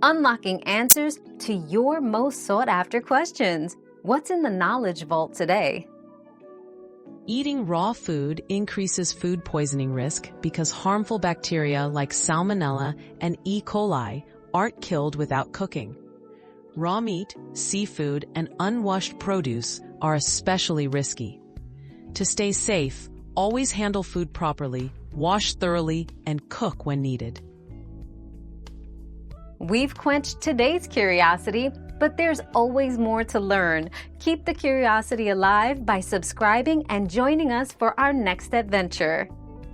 unlocking answers to your most sought-after questions. What's in the Knowledge Vault today? Eating raw food increases food poisoning risk because harmful bacteria like Salmonella and E. coli aren't killed without cooking. Raw meat, seafood, and unwashed produce are especially risky. To stay safe, always handle food properly, wash thoroughly, and cook when needed. We've quenched today's curiosity, but there's always more to learn. Keep the curiosity alive by subscribing and joining us for our next adventure.